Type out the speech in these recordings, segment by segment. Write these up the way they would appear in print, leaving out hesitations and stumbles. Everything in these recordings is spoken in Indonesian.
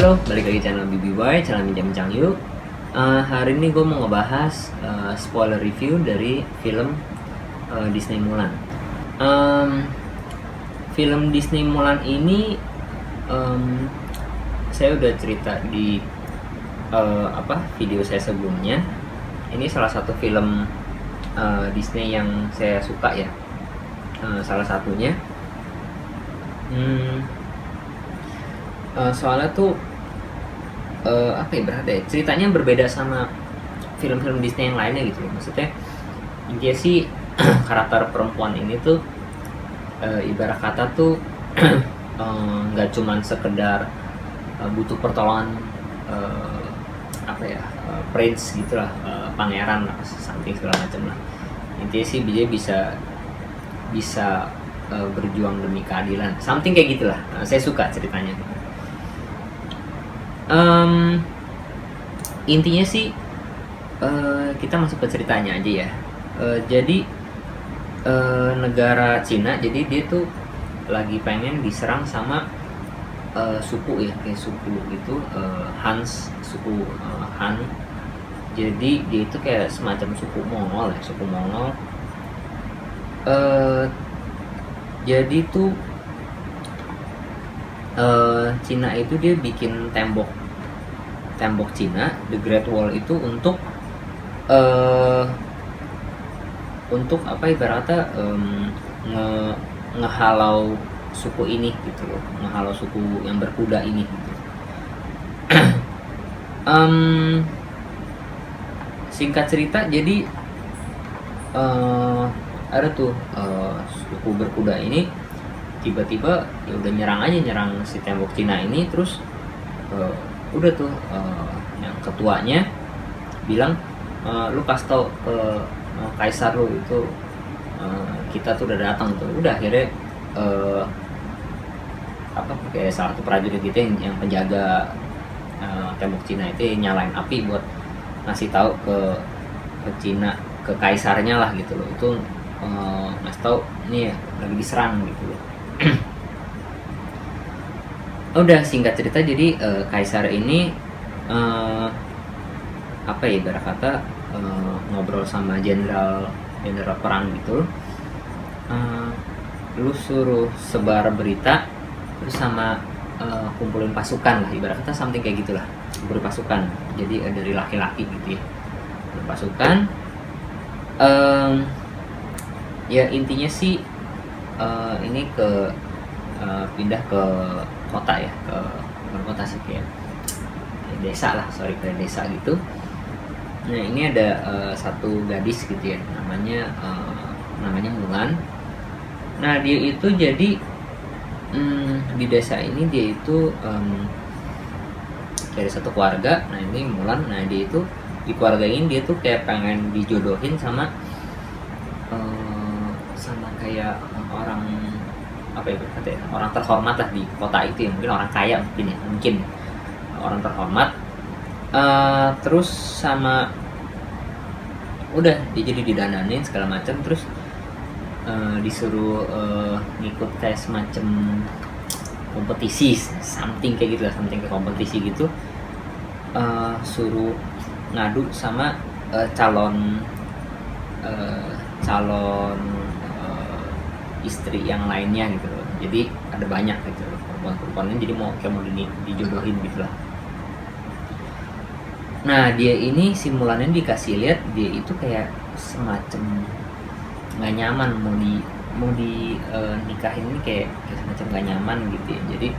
Halo, balik lagi channel BBY, channel bincang-bincang yuk. Hari ini gue mau ngebahas spoiler review dari film Disney Mulan. Film Disney Mulan ini saya udah cerita di video saya sebelumnya. Ini salah satu film Disney yang saya suka ya. Salah satunya. Soalnya tuh ceritanya berbeda sama film-film Disney yang lainnya gitu. Maksudnya dia sih karakter perempuan ini tuh ibarat kata tuh nggak cuman sekedar butuh pertolongan prince gitulah, pangeran lah, something segala macam lah. Intinya sih dia bisa berjuang demi keadilan, something kayak gitulah. Saya suka ceritanya. Intinya sih kita masuk ke ceritanya aja ya. Jadi negara Cina, jadi dia tuh lagi pengen diserang sama suku ya, kayak suku gitu, suku Han. Jadi dia itu kayak semacam suku Mongol. Jadi tuh Cina itu dia bikin tembok Cina, The Great Wall itu untuk ibaratnya ngehalau suku ini gitu loh, ngehalau suku yang berkuda ini gitu. Singkat cerita, jadi ada tuh suku berkuda ini tiba-tiba ya udah nyerang si tembok Cina ini. Terus udah tuh yang ketuanya bilang, lu kasih tau ke kaisar lu itu kita tuh udah datang tuh. Udah akhirnya kayak salah satu prajurit gitu yang penjaga tembok Cina itu nyalain api buat ngasih tahu ke Cina, ke kaisarnya lah gitu loh. Itu ngasih tahu nih lagi diserang gitu loh. Udah, singkat cerita, jadi kaisar ini ibarat kata ngobrol sama jenderal perang gitu. Lu suruh sebar berita, terus sama kumpulin pasukan lah, ibarat kata something kayak gitulah, kumpulin pasukan. Jadi dari laki-laki gitu ya, kumpulin pasukan. Ya intinya sih ini pindah ke kota ya, ke kota sih, kayak desa lah, kayak desa gitu. Nah ini ada satu gadis gitu ya, namanya Mulan. Nah dia itu jadi di desa ini dia itu dari satu keluarga. Nah ini Mulan, nah dia itu di keluarga ini dia tuh kayak pengen dijodohin sama kayak orang orang terhormat lah di kota itu ya, mungkin orang kaya, mungkin orang terhormat. Terus sama udah dia jadi didananin segala macam. Terus disuruh ngikut kayak semacam kompetisi, something kayak gitu lah, something kayak kompetisi gitu. Suruh ngadu sama calon istri yang lainnya gitu loh. Jadi ada banyak gitu loh perempuan-perempuannya, jadi mau dijodohin gitu lah. Nah dia ini, si Mulannya dikasih lihat dia itu kayak semacam nggak nyaman mau di nikahin ini, kayak semacam nggak nyaman gitu ya. Jadi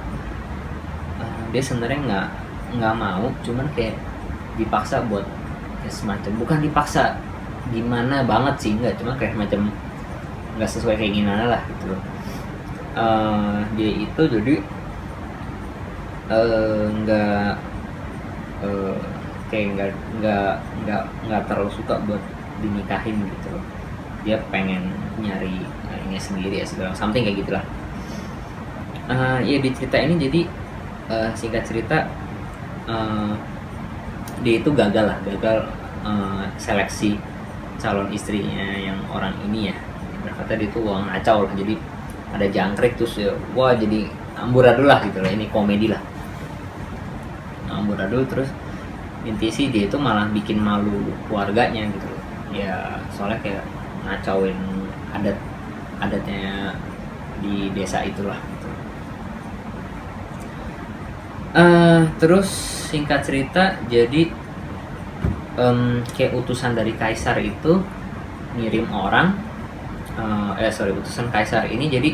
dia sebenarnya nggak mau, cuman kayak dipaksa buat kayak semacam, bukan dipaksa gimana banget sih, nggak, cuma kayak semacam nggak sesuai keinginannya lah gitu loh. Dia itu jadi nggak terlalu suka buat dinikahin gitu loh. Dia pengen nyari ini sendiri ya, segala something kayak gitulah. Ya di cerita ini jadi singkat cerita dia itu gagal seleksi calon istrinya yang orang ini ya. Berkata dia tuh uang ngacau lah, jadi ada jangkrik terus ya, wah jadi amburadul lah gitu lah. Ini komedi lah. amburadul, terus inti sih dia itu malah bikin malu keluarganya gitu loh. Ya soalnya kayak ngacauin adatnya di desa itulah gitu. Terus singkat cerita, jadi kayak utusan dari kaisar itu ngirim orang, utusan kaisar ini jadi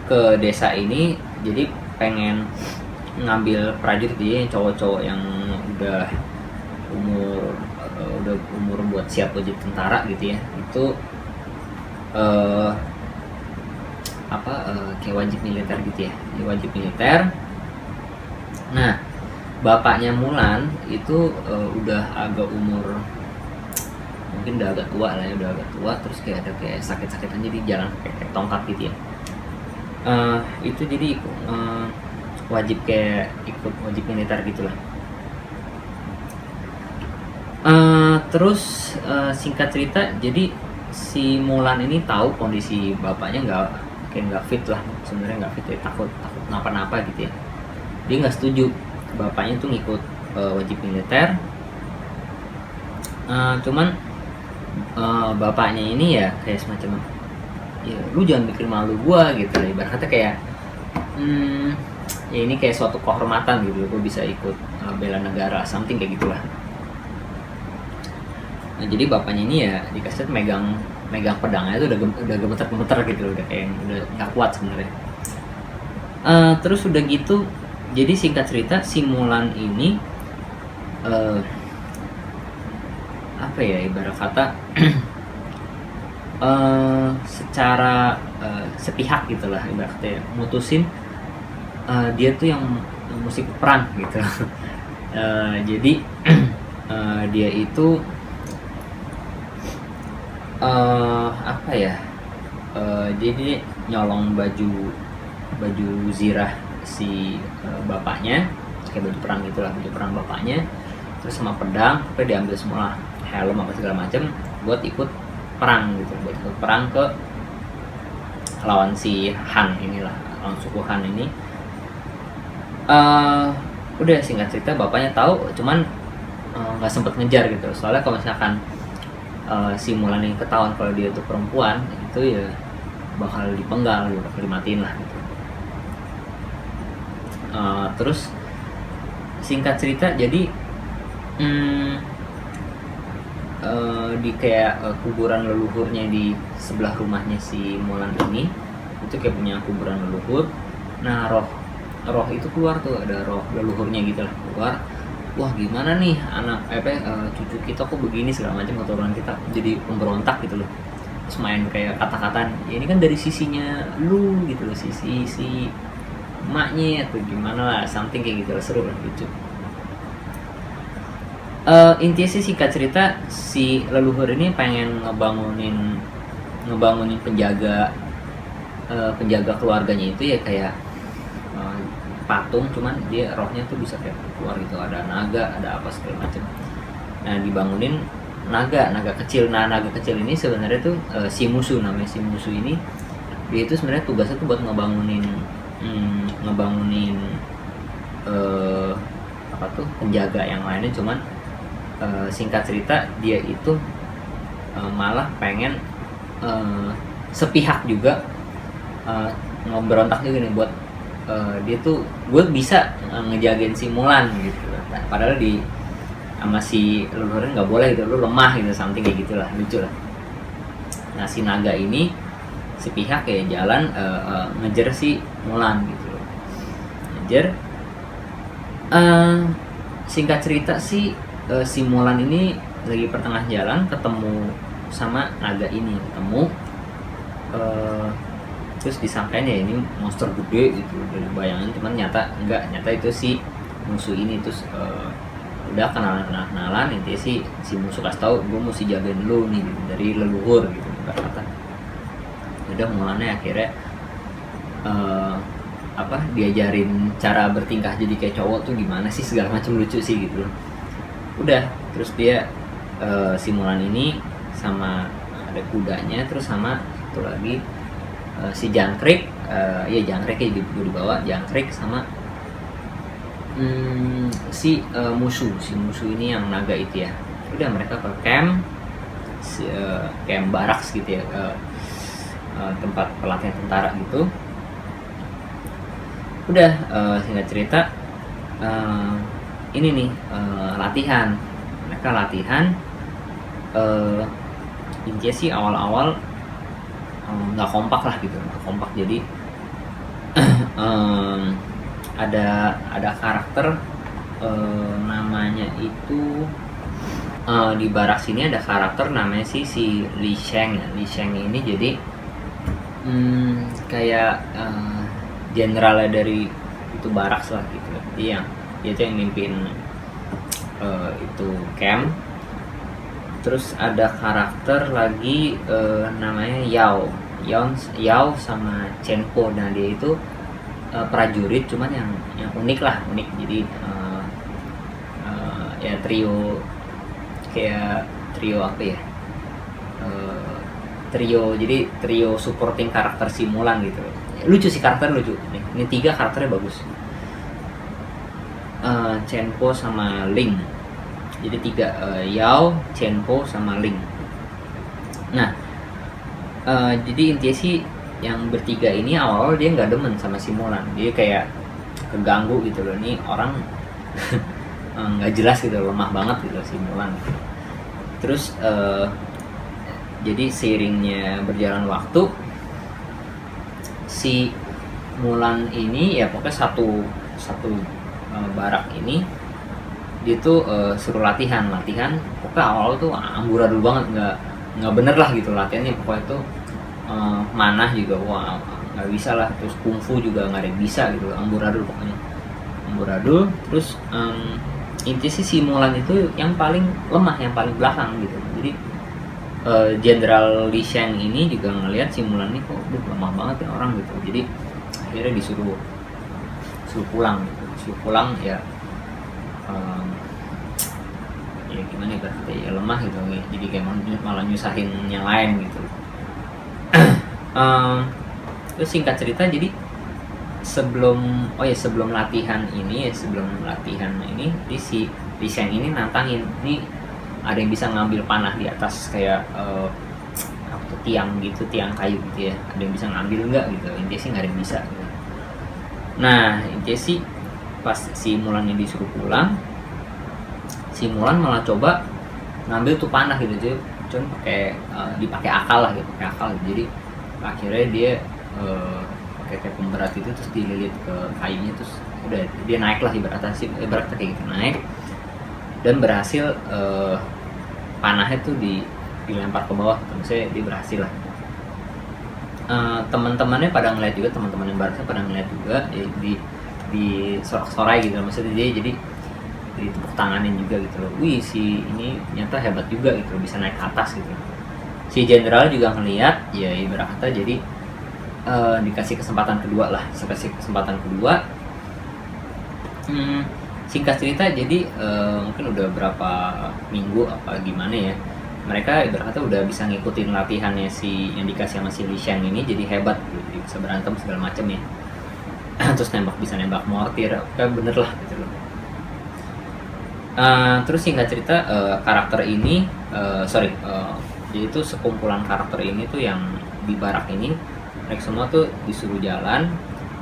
ke desa ini, jadi pengen ngambil prajurit dia yang cowok-cowok yang udah umur buat siap wajib tentara gitu ya, itu kayak wajib militer gitu ya, wajib militer. Nah bapaknya Mulan itu udah agak umur, mungkin udah agak tua lah ya, udah agak tua, terus kayak ada kayak sakit-sakitan, jadi jalan kayak tongkat gitu ya. Itu jadi wajib kayak ikut wajib militer gitulah. Terus singkat cerita, jadi si Mulan ini tahu kondisi bapaknya nggak fit lah, sebenarnya nggak fit ya, takut kenapa-napa gitu ya. Dia nggak setuju bapaknya tuh ngikut wajib militer. Cuman bapaknya ini ya kayak semacam, ya lu jangan bikin malu gua gitu lah, ibarat kata kayak ya ini kayak suatu kehormatan gitu, gua bisa ikut bela negara, something kayak gitulah. Nah jadi bapaknya ini ya dikasih megang pedangnya itu udah gemeter gitu, udah kayak udah nggak kuat sebenarnya. Terus udah gitu, jadi singkat cerita si Mulan ini apa ya, ibarat kata secara sepihak gitulah, ibarat kata ya, mutusin dia tuh yang mesti perang gitu. Jadi dia itu apa ya, jadi nyolong baju zirah si bapaknya, kayak baju perang gitulah, baju perang bapaknya, terus sama pedang, tapi diambil semua helm apa segala macam buat ikut perang gitu, buat ikut perang ke lawan si Han inilah, lawan suku Han ini. Udah singkat cerita bapaknya tahu, cuman nggak sempet ngejar gitu, soalnya kalau misalkan si Mulan ini ketahuan kalau dia itu perempuan, itu ya bakal dipenggal gitu, bakal dimatiin lah gitu. Terus singkat cerita, jadi di kayak kuburan leluhurnya di sebelah rumahnya si Mulan ini, itu kayak punya kuburan leluhur. Nah roh itu keluar tuh, ada roh leluhurnya gitu lah keluar. Wah gimana nih anak cucu kita kok begini segala macam, keturunan kita jadi pemberontak gitu loh. Terus main kayak kata-kataan, ya ini kan dari sisinya lu gitu loh, sisi emaknya atau gimana lah, something kayak gitu lah, seru lah, lucu. Intinya sih singkat cerita, si leluhur ini pengen ngebangunin penjaga keluarganya itu ya, kayak patung, cuman dia rohnya tuh bisa kayak keluar gitu, ada naga, ada apa segala macam. Nah dibangunin naga kecil. Nah naga kecil ini sebenarnya tuh si musuh, namanya si musuh ini, dia itu sebenarnya tugasnya tuh buat ngebangunin penjaga yang lainnya. Cuman singkat cerita, dia itu malah pengen sepihak juga ngeberontak juga nih, buat dia tuh gue bisa ngejagain si Mulan gitu. Nah, padahal sama si leluhurnya nggak boleh gitu, lu lemah gitu, something kayak gitulah, lucu lah. Nah si naga ini sepihak kayak jalan ngejar si Mulan gitu loh, ngejar. Singkat cerita sih, si Mulan ini lagi pertengah jalan ketemu sama naga ini, terus disangkain ya ini monster gede gitu dari bayangan, cuman nyata itu si musuh ini. Terus udah kenalan intinya si musuh kasih tahu, gue mesti jagain lu nih gitu, dari leluhur gitu kata. Udah Mulannya akhirnya diajarin cara bertingkah jadi kayak cowok tuh gimana sih, segala macam, lucu sih gitu. Udah terus dia si Mulan ini sama ada kudanya, terus sama satu lagi si jangkrik, jangkrik ya dibawa, jangkrik sama si musuh ini yang naga itu ya, udah mereka ke camp, camp baraks gitu ya, tempat pelatihan tentara gitu. Udah, singkat cerita, ini nih, latihan, mereka latihan. Intinya sih awal-awal nggak kompak lah gitu, nggak kompak. Jadi ada karakter, namanya itu, di barak sini ada karakter namanya si Li Sheng. Li Sheng ini jadi kayak jenderalnya dari itu baraks lah gitu. Dia itu yang mimpin itu camp. Terus ada karakter lagi, namanya Yao sama Chen Po. Nah dia itu prajurit, cuman yang unik lah, unik. Jadi ya trio, kayak trio apa ya, jadi trio supporting karakter si Mulan gitu. Lucu sih, karakter lucu. Ini 3 karakternya bagus. Chen Po sama Ling. Jadi 3, Yao, Chen Po sama Ling. Nah, jadi intinya sih yang bertiga ini awal-awal dia nggak demen sama si Mulan. Dia kayak keganggu gitu loh, nih orang nggak jelas gitu, lemah banget gitu si Mulan. Terus jadi seiringnya berjalan waktu, si Mulan ini ya pokoknya satu barak ini dia tuh suruh latihan. Pokoknya awal tuh amburadul banget, nggak bener lah gitu latihannya. Pokoknya tuh manah juga wah nggak bisa lah, terus kungfu juga nggak ada yang bisa gitu, amburadul pokoknya, amburadul. Terus intinya sih si Mulan itu yang paling lemah, yang paling belakang gitu. Jadi Jenderal Li Sheng ini juga ngelihat si Mulan ini kok lemah banget ya orang gitu. Jadi akhirnya disuruh pulang gitu. Disuruh pulang ya, ya gimana ya, berarti ya lemah gitu. Jadi kayak malah nyusahin yang lain gitu. Terus singkat cerita, jadi sebelum latihan ini di si Li Sheng ini nantangin, nih ada yang bisa ngambil panah di atas kayak tiang gitu, tiang kayu gitu ya, ada yang bisa ngambil nggak gitu. Intinya sih nggak ada yang bisa gitu. Nah intinya sih pas si Mulan yang disuruh pulang, si Mulan malah coba ngambil tuh panah gitu, cuman dipakai akal lah gitu, pakai akal gitu. Jadi akhirnya dia pakai kayak pemberat itu, terus dililit ke kayunya, terus udah dia naik lah, ibaratnya kayak gitu, naik dan berhasil panahnya tuh dilempar ke bawah, maksudnya dia berhasil lah. Teman-temannya pada ngeliat juga, teman-teman yang baraknya pada ngeliat juga ya, di sorak-sorai gitu, maksudnya dia jadi ditepuk tanganin juga gitu loh, wih si ini ternyata hebat juga gitu, bisa naik ke atas gitu. Si jenderal juga ngeliat ya, ibarat kata jadi dikasih kesempatan kedua. Singkat cerita, jadi mungkin udah berapa minggu apa gimana ya, mereka ibarat kata udah bisa ngikutin latihannya si yang dikasih sama si Li Sheng ini, jadi hebat gitu, bisa berantem segala macem ya. Terus bisa nembak mortir, kayak bener lah gitu loh. Terus singkat cerita, karakter ini jadi itu sekumpulan karakter ini tuh yang di barak ini, mereka semua tuh disuruh jalan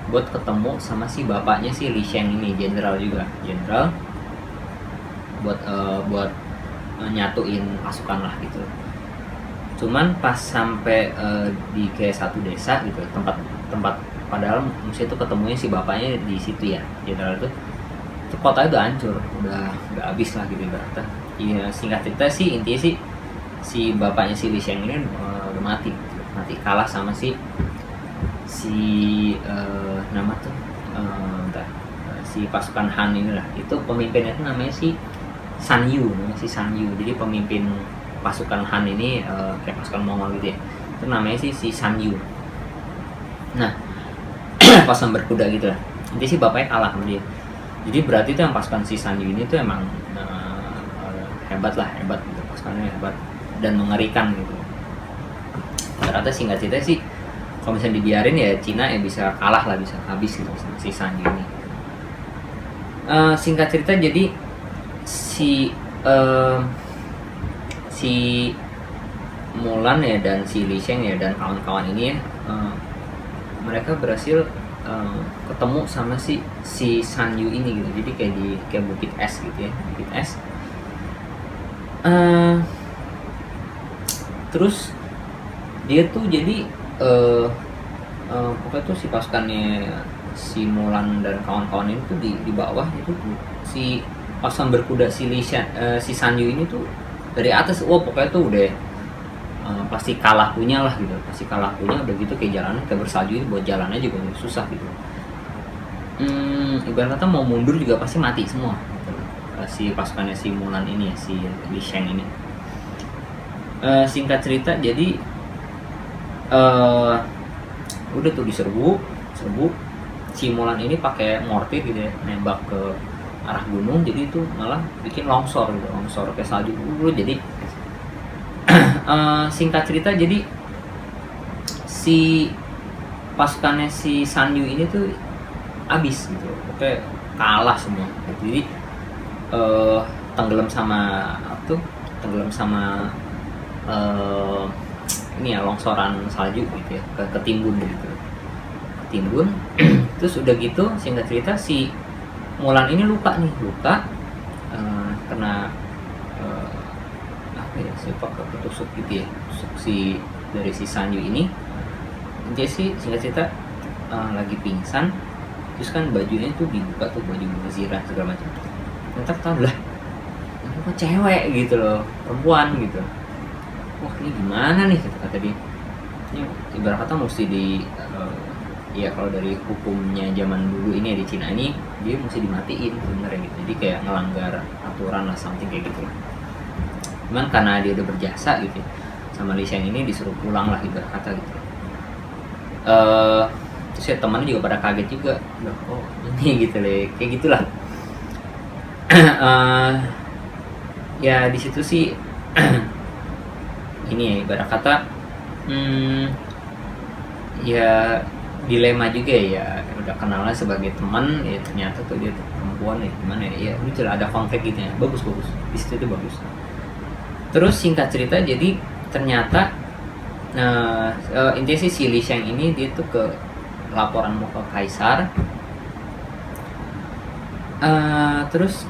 buat ketemu sama si bapaknya si Li Sheng ini, jenderal buat nyatuin pasukan lah gitu. Cuman pas sampai di kayak satu desa gitu, tempat padahal mesti itu ketemunya si bapaknya di situ ya, jenderal itu kotanya udah hancur, udah habis lah gitu ibaratnya. Iya, singkat cerita sih intinya sih si bapaknya si Li Sheng ini udah mati kalah sama si si pasukan Han ini lah. Itu pemimpinnya itu namanya si San Yu. Jadi pemimpin pasukan Han ini kayak pasukan Mongol gitu ya, itu namanya si San Yu. Nah pas berkuda gitu lah, intinya sih bapaknya kalah sama dia. Jadi berarti itu yang pasukan si San Yu ini tuh emang hebat gitu, pasukannya hebat dan mengerikan gitu. Ternyata singkat cerita sih, kalau misalnya dibiarin ya Cina ya bisa kalah lah, bisa habis gitu sama si San Yu ini. Singkat cerita jadi si eh, si Mulan ya dan si Li Sheng ya dan kawan-kawan ini ya, mereka berhasil ketemu sama si San Yu ini gitu. Jadi kayak bukit es gitu ya, bukit es. Eh, Terus dia tuh jadi pokoknya tuh si pasukannya si Mulan dan kawan-kawan ini tuh di bawah itu tuh si pasukan berkuda si San Yu ini tuh dari atas, wah pokoknya tuh udah pasti kalah punya lah gitu, pasti kalah punya. Udah gitu kayak jalannya kayak bersalju itu, buat jalannya juga susah gitu. Ibarat kata mau mundur juga pasti mati semua gitu. Si pasukannya si Mulan ini ya, si Li Sheng ini. Singkat cerita jadi udah tuh diserbu si Mulan ini pakai mortir gitu ya, nembak ke arah gunung. Jadi itu malah bikin longsor gitu, longsor kayak salju dulu. Jadi singkat cerita jadi si pasukannya si San Yu ini tuh abis gitu, oke kalah semua. Jadi tenggelam sama tenggelam sama ini ya, longsoran salju gitu ya, ketimbun gitu, ketimbun. Terus udah gitu singkat cerita si Mulan ini luka kena apa ya, sepak ketusuk gitu ya, tusuk dari si San Yu ini. Dia sih singkat cerita lagi pingsan, terus kan bajunya tuh dibuka tuh, baju zirah segala macam. Ternyata tahu lah, itu kok cewek gitu loh, perempuan gitu. Wah ini gimana nih, kata dia. Ini ibarat kata mesti ya kalau dari hukumnya zaman dulu ini ya, di Cina ini dia mesti dimatiin sebenarnya gitu. Jadi kayak ngelanggar aturan lah, something kayak gitu. Cuman karena dia udah berjasa gitu ya, sama Li Sheng ini disuruh pulang lah ibarat kata gitu. Terus ya temannya juga pada kaget juga, oh ini gitu deh, kayak gitulah. Ya di situ sih ini ya ibarat kata ya dilema juga ya, udah kenalnya sebagai teman ya, ternyata tuh dia tuh perempuan ya, gimana ya, lucu lah, ada konflik gitu ya. Bagus di situ tuh bagus. Terus singkat cerita jadi ternyata intinya si Li Sheng ini dia tuh ke laporan mau ke kaisar. Terus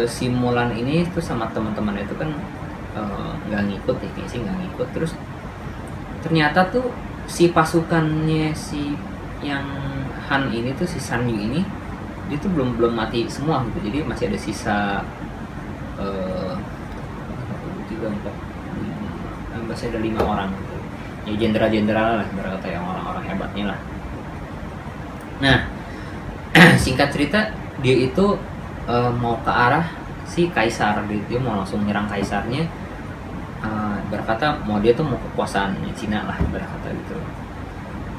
si Mulan ini tuh sama teman-teman itu kan nggak ngikut ya, kayaknya sih nggak ngikut. Terus ternyata tuh si pasukannya si yang Han ini tuh, si San Yu ini, dia tuh belum mati semua gitu. Jadi masih ada sisa 3, 4, 5, masih ada 5 orang gitu. Ya jenderal-jenderal lah, berkata yang orang-orang hebatnya lah. Nah singkat cerita dia itu mau ke arah si kaisar, dia mau langsung nyerang kaisarnya. Berkata mau dia tuh mau kekuasaan Cina lah, berkata gitu.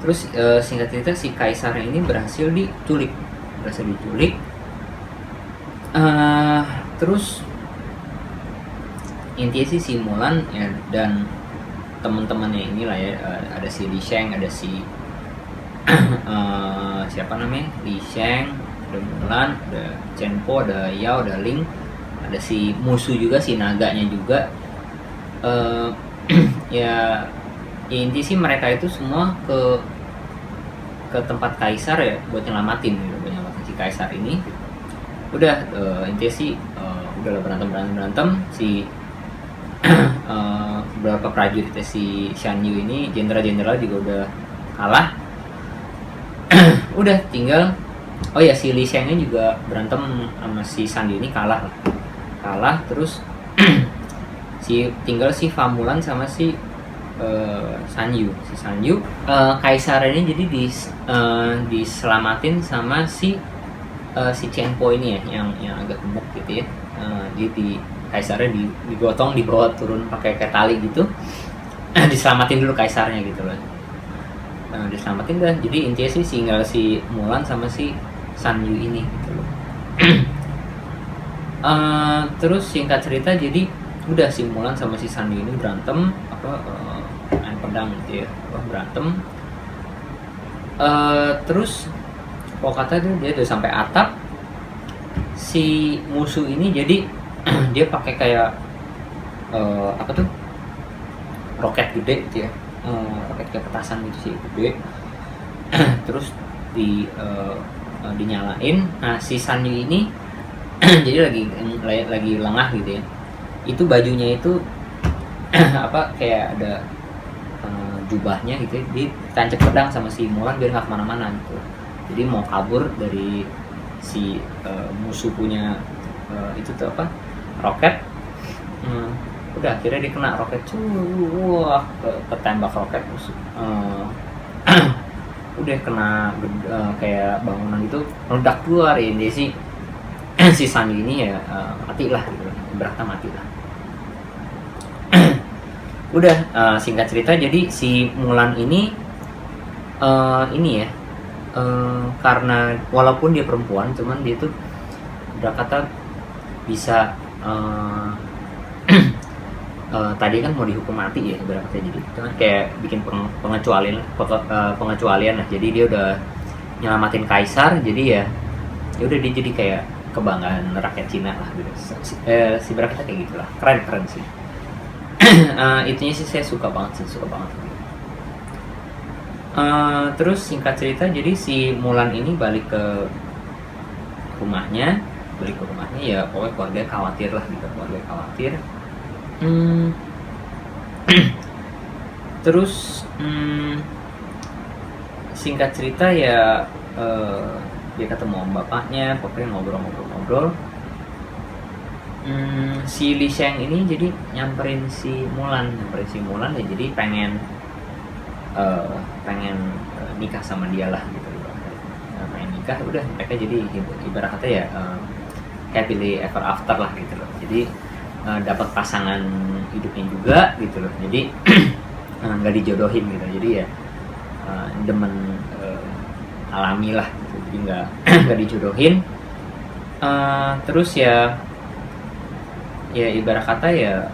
Terus singkat cerita si kaisarnya ini berhasil diculik. Terus intinya sih si Mulan ya dan teman-temannya inilah ya, ada si Li Sheng, ada si siapa namanya, Li Sheng, ada Mulan, ada Chen Po, ada Yao, ada Ling, ada si musuh juga, si naganya juga. Ya inti sih mereka itu semua ke tempat kaisar ya, buat nyelamatin si kaisar ini. Udah intinya sih udah berantem si beberapa prajurit si Shan Yu ini, jenderal-jenderal juga udah kalah. Udah tinggal si Li Sheng-nya juga berantem sama si San Yu ini, kalah. Terus tinggal si Fa Mulan sama si San Yu. Kaisar ini jadi diselamatin sama si Chen Po ini ya, yang agak gemuk gitu ya. Jadi kaisarnya digotong, dibawa turun pakai tali gitu. Diselamatin dulu kaisarnya gitu loh. Diselamatin dah. Jadi intinya sih tinggal si Mulan sama si San Yu ini gitu loh. Terus singkat cerita jadi udah si Mulan sama si San Yu ini berantem main pedang gitu ya, berantem. Terus kalau kata dia udah sampai atap, si musuh ini jadi dia pakai kayak apa tuh, roket gede gitu ya, roket kayak petasan gitu sih, gede. Terus dinyalain. Nah si Sanyu ini jadi lagi lengah gitu ya, itu bajunya itu apa kayak ada jubahnya gitu ya, ditancap pedang sama si Mulan biar nggak kemana-mana gitu. Jadi mau kabur dari si musuh punya itu tuh apa, roket. Udah akhirnya dia kena roket, wah ketembak roket musuh. Udah kena kayak bangunan itu meledak keluar ya. Dia sih si Sanyu ini ya mati lah gitu, ibaratnya mati lah. Udah singkat cerita, jadi si Mulan ini ya karena walaupun dia perempuan, cuman dia tuh udah kata bisa tadi kan mau dihukum mati ya ibaratnya, jadi cuman kayak bikin pengecualian lah. Jadi dia udah nyelamatin kaisar, jadi ya udah dia jadi kayak kebanggaan rakyat Cina lah gitu. Si berakita kayak gitulah, keren sih. Itunya sih saya suka banget. Terus singkat cerita, jadi si Mulan ini balik ke rumahnya ya, pokoknya keluarga khawatir lah gitu, Terus singkat cerita ya dia ketemu om bapaknya, pokoknya ngobrol. Si Li Shang ini jadi nyamperin si Mulan ya, jadi pengen nikah sama dia lah gitu. Pengen nikah, udah mereka jadi ibarat kata ya happily ever after lah gitu loh. Jadi dapat pasangan hidupnya juga gitu loh. Jadi nggak dijodohin gitu. Jadi ya demen alami lah gitu. Jadi nggak dijodohin. Terus ya ibarat kata ya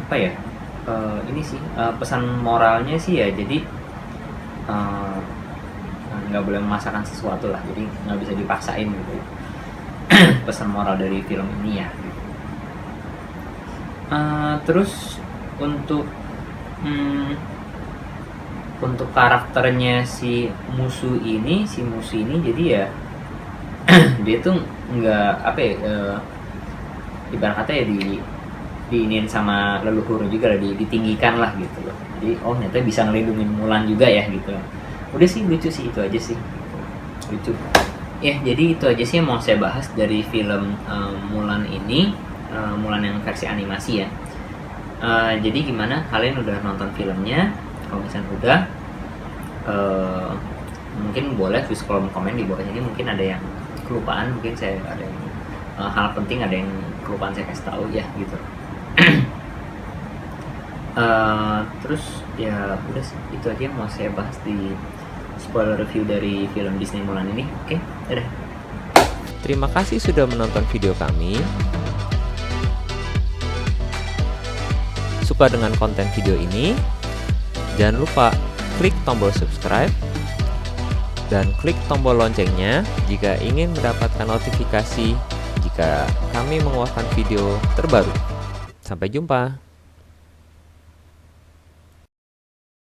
apa ya, ini sih pesan moralnya sih ya, jadi nggak boleh memaksakan sesuatu lah, jadi nggak bisa dipaksain gitu. Pesan moral dari film ini ya gitu. Terus untuk karakternya si musuh ini jadi ya dia tuh nggak apa ya, ibarat kata ya diinin sama leluhur juga lah, ditinggikan lah gitu loh. Jadi ternyata bisa ngelindungin Mulan juga ya gitu. Udah sih, lucu sih, itu aja sih, lucu ya. Jadi itu aja sih yang mau saya bahas dari film Mulan ini, Mulan yang versi animasi ya. Jadi gimana, kalian udah nonton filmnya? Kalau misalnya udah, mungkin boleh tulis kolom komen di bawahnya. Ini mungkin ada yang kelupaan, mungkin saya ada yang hal penting ada yang kelupaan saya kasih tahu ya gitu. Terus ya udah sih, itu aja yang mau saya bahas di spoiler review dari film Disney Mulan ini. Oke, dadah. Terima kasih sudah menonton video kami. Suka dengan konten video ini? Jangan lupa klik tombol subscribe dan klik tombol loncengnya jika ingin mendapatkan notifikasi jika kami mengeluarkan video terbaru. Sampai jumpa.